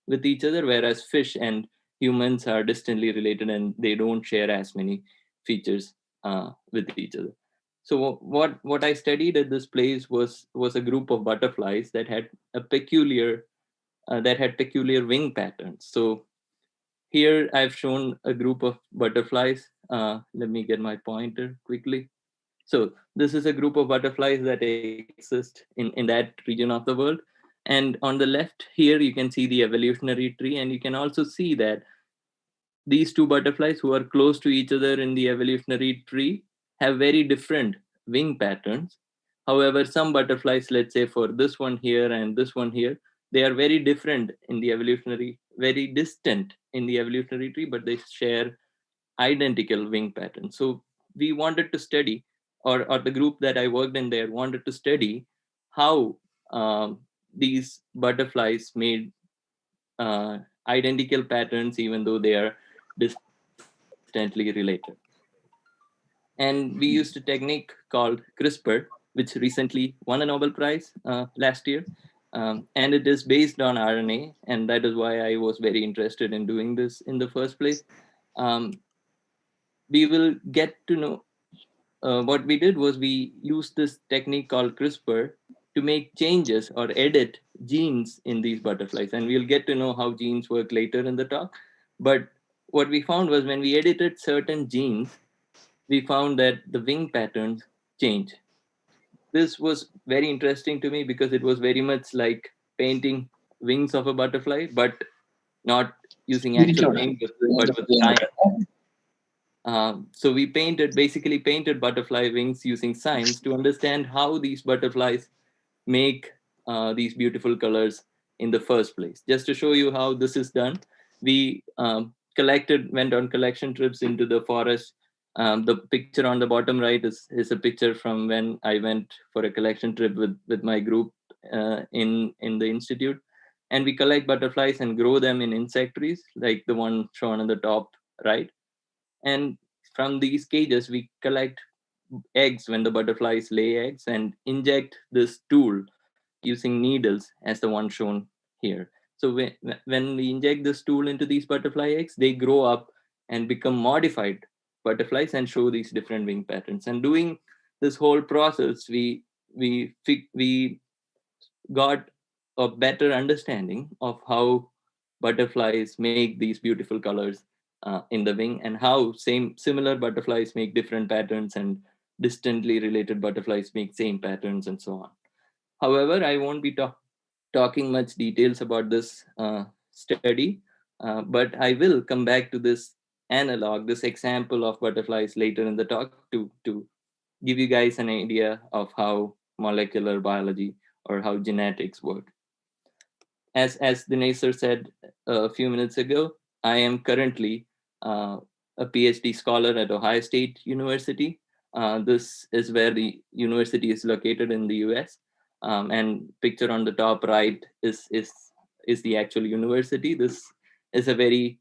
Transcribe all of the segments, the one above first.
with each other, whereas fish and humans are distantly related and they don't share as many features with each other. So what I studied at this place was a group of butterflies that had a peculiar wing patterns. So here I've shown a group of butterflies. Let me get my pointer quickly. So this is a group of butterflies that exist in that region of the world. And on the left here, you can see the evolutionary tree, and you can also see that these two butterflies who are close to each other in the evolutionary tree have very different wing patterns. However, some butterflies, let's say for this one here and this one here, they are very different in the evolutionary, very distant in the evolutionary tree, but they share identical wing patterns. So we wanted to study, or the group that I worked in there wanted to study how these butterflies made identical patterns even though they are distantly related. And we used a technique called CRISPR, which recently won a Nobel Prize last year. And it is based on RNA, and that is why I was very interested in doing this in the first place. Um, we will get to know what we did was we used this technique called CRISPR to make changes or edit genes in these butterflies. And we'll get to know how genes work later in the talk. But what we found was when we edited certain genes, we found that the wing patterns change. This was very interesting to me because it was very much like painting wings of a butterfly, but not using actual paint, but with science. So we basically painted butterfly wings using science to understand how these butterflies make these beautiful colors in the first place. Just to show you how this is done, we went on collection trips into the forest. The picture on the bottom right is a picture from when I went for a collection trip with my group in the institute. And we collect butterflies and grow them in insectaries, like the one shown on the top right. And from these cages, we collect eggs when the butterflies lay eggs and inject this tool using needles as the one shown here. So when we inject this tool into these butterfly eggs, they grow up and become modified butterflies and show these different wing patterns. And doing this whole process, we got a better understanding of how butterflies make these beautiful colors in the wing, and how similar butterflies make different patterns and distantly related butterflies make same patterns and so on. However, I won't be talking much details about this study, but I will come back to this analog, this example of butterflies later in the talk to give you guys an idea of how molecular biology or how genetics work. As Dinesh sir said a few minutes ago, I am currently a PhD scholar at Ohio State University. This is where the university is located in the US. And picture on the top right is the actual university. This is a very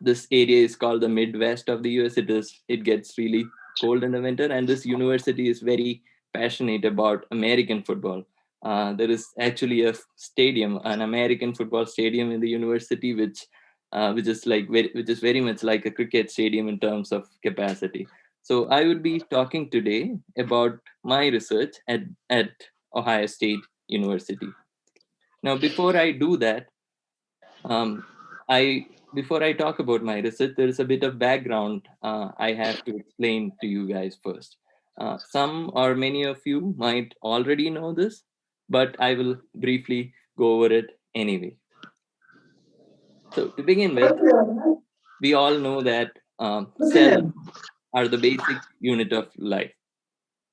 this area is called the Midwest of the US. It gets really cold in the winter, and this university is very passionate about American football. There is actually a stadium, an American football stadium in the university, which is very much like a cricket stadium in terms of capacity. So I would be talking today about my research at Ohio State University. Now, before I do that, um, I before I talk about my research, there is a bit of background I have to explain to you guys first. Some or many of you might already know this, but I will briefly go over it anyway. So to begin with, we all know that cells are the basic unit of life.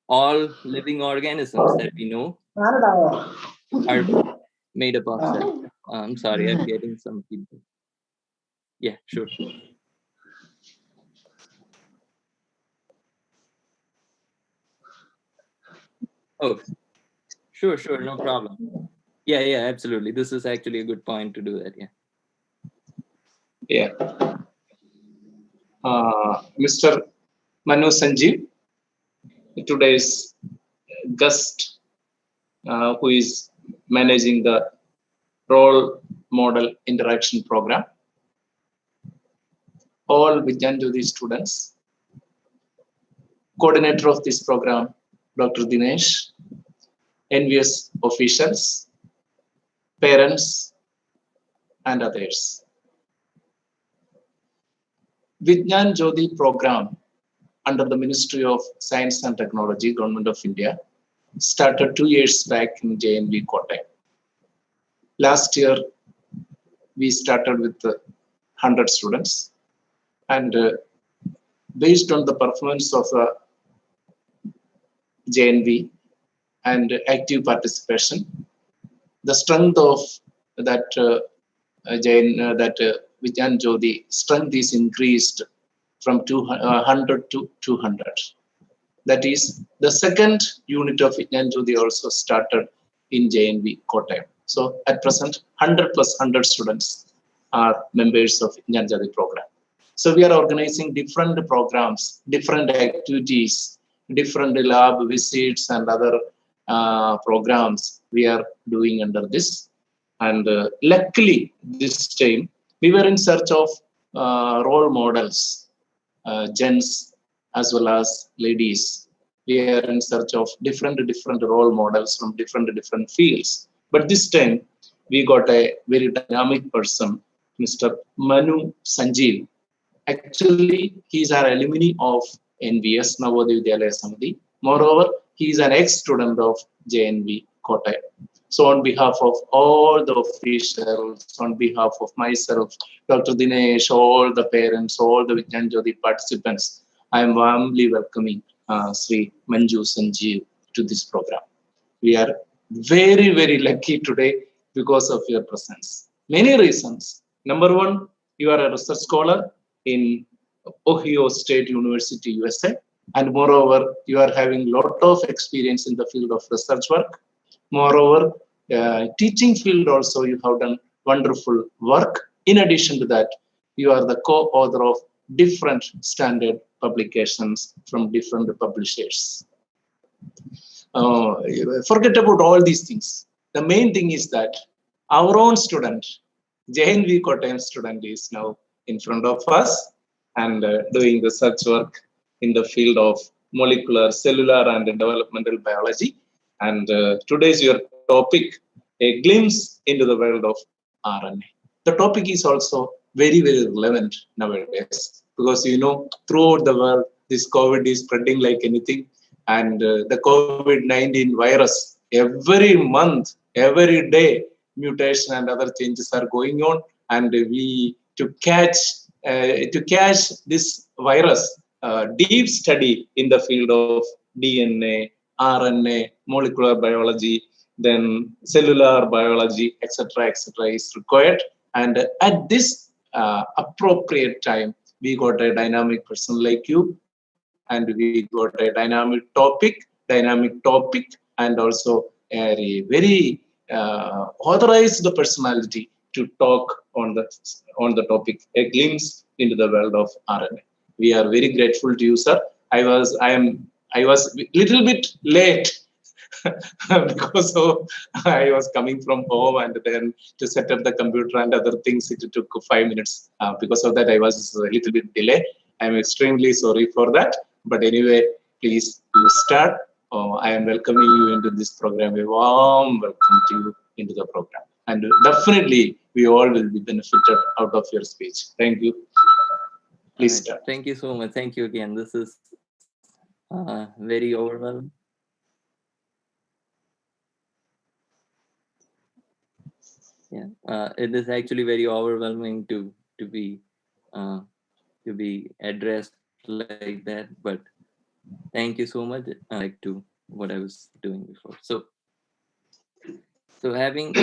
All living organisms that we know are made up of cells. I'm sorry, I'm getting some feedback. Yeah, sure. Oh, sure, no problem. Yeah, absolutely. This is actually a good point to do that. Yeah. Yeah. Mr. Manu Sanjeev, today's guest, who is managing the role Model Interaction Program. All Vigyan Jyothi students, coordinator of this program, Dr. Dinesh, envious officials, parents, and others. Vigyan Jyothi program under the Ministry of Science and Technology, Government of India, started 2 years back in JNV Kottayam. Last year, we started with 100 students, and based on the performance of JNV and active participation, the strength of that Vigyan Jyothi strength is increased from 100 to 200. That is, the second unit of Vigyan Jyothi also started in JNV Kottayam. So at present, 100 plus 100 students are members of Vigyan Jyothi program. So we are organizing different programs, different activities, different lab visits and other programs we are doing under this. And luckily, this time, we were in search of role models, gents as well as ladies. We are in search of different role models from different fields. But this time, we got a very dynamic person, Mr. Manu Sanjeev. Actually, he is our alumni of NVS, Navodaya Vidyalaya Samiti. Moreover, he is an ex-student of JNV Kottayam. So on behalf of all the officials, on behalf of myself, Dr. Dinesh, all the parents, all the Vigyan Jyothi participants, I am warmly welcoming Sri Manju Sanjeev to this program. We are very, very lucky today because of your presence. Many reasons. Number one, you are a research scholar in Ohio State University, USA. And moreover, you are having a lot of experience in the field of research work. Moreover, teaching field also you have done wonderful work. In addition to that, you are the co-author of different standard publications from different publishers. Forget about all these things. The main thing is that our own student, JNV Kottayam student, is now in front of us and doing research work in the field of molecular, cellular, and developmental biology. And today's your topic, a glimpse into the world of RNA. The topic is also very, very relevant nowadays because, you know, throughout the world, this COVID is spreading like anything. And the COVID-19 virus, every month, every day, mutation and other changes are going on. And we, to catch this virus, deep study in the field of DNA, RNA, molecular biology, then cellular biology, etc., is required. And at this appropriate time, we got a dynamic person like you, and we got a dynamic topic, and also a very authorized personality to talk on the topic, a glimpse into the world of RNA. We are very grateful to you, sir. I was little bit late because I was coming from home and then to set up the computer and other things, it took 5 minutes. Because of that, I was a little bit delayed. I'm extremely sorry for that. But anyway, please you start. I am welcoming you into this program. A warm welcome to you into the program. And definitely, we all will be benefited out of your speech. Thank you. Please start. Thank you so much. Thank you again. This is very overwhelming. Yeah, it is actually very overwhelming to be addressed like that. But thank you so much. Like to what I was doing before. So having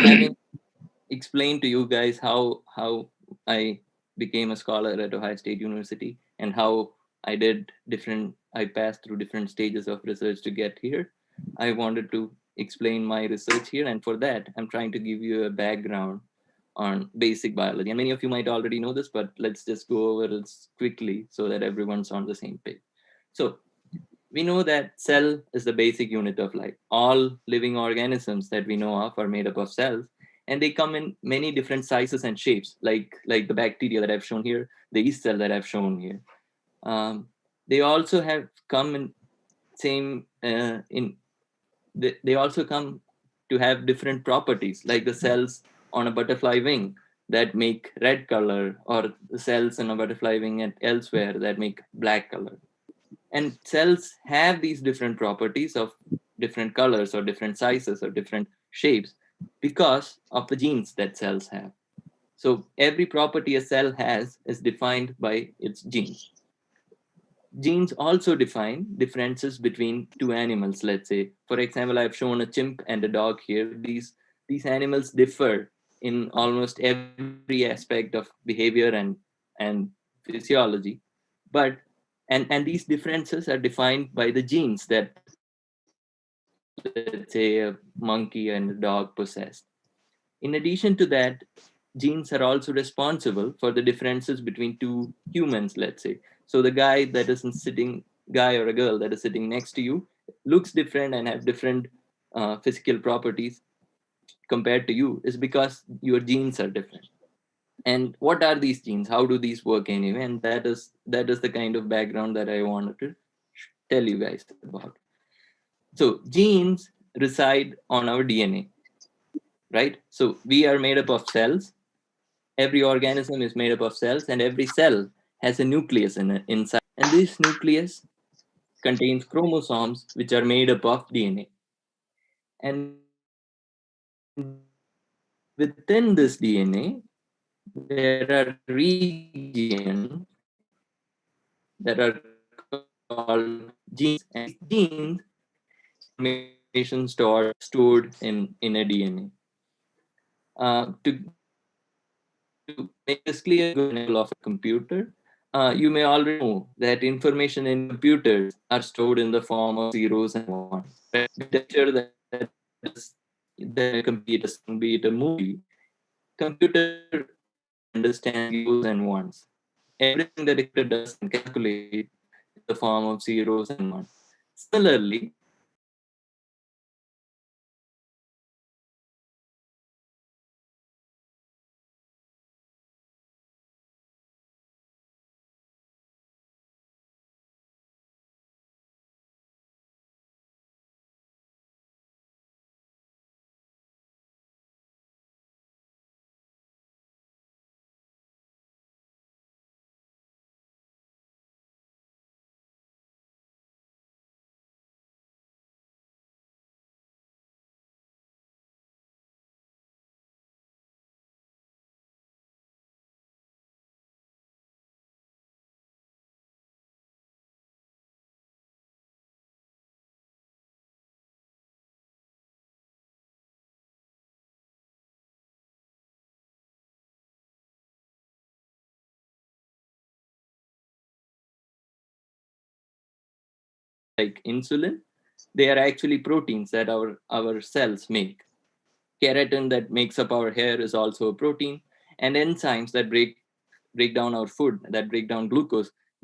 explained to you guys how I became a scholar at Ohio State University and how I passed through different stages of research to get here. I wanted to explain my research here, and for that, I'm trying to give you a background on basic biology. And many of you might already know this, but let's just go over it quickly so that everyone's on the same page. So we know that cell is the basic unit of life. All living organisms that we know of are made up of cells, and they come in many different sizes and shapes, like the bacteria that I've shown here, the yeast cell that I've shown here. They also have come in same in they also come to have different properties, like the cells on a butterfly wing that make red color, or the cells in a butterfly wing and elsewhere that make black color. And cells have these different properties of different colors or different sizes or different shapes because of the genes that cells have. So every property a cell has is defined by its genes. Genes also define differences between two animals. Let's say, for example, I've shown a chimp and a dog here. These animals differ in almost every aspect of behavior and physiology, but and these differences are defined by the genes that, let's say, a monkey and a dog possess. In addition to that, genes are also responsible for the differences between two humans, let's say. So the guy or a girl that is sitting next to you looks different and have different physical properties compared to you, is because your genes are different. And what are these genes? How do these work anyway? And that is the kind of background that I wanted to tell you guys about. So genes reside on our DNA, right? So we are made up of cells. Every organism is made up of cells, and every cell has a nucleus inside. And this nucleus contains chromosomes, which are made up of DNA. And within this DNA, there are regions that are called genes, and these genes contain information stored in a DNA. To make this clear, I'll give you an example of a computer. You may already know that information in computers are stored in the form of zeros and ones. Right? Be it a picture that a computer, be it a song, be it a movie, computer understands zeros and ones. Everything that a computer does and calculate in the form of zeros and ones. Similarly, like insulin, they are actually proteins that our cells make. Keratin that makes up our hair is also a protein, and enzymes that break down our food, that break down glucose,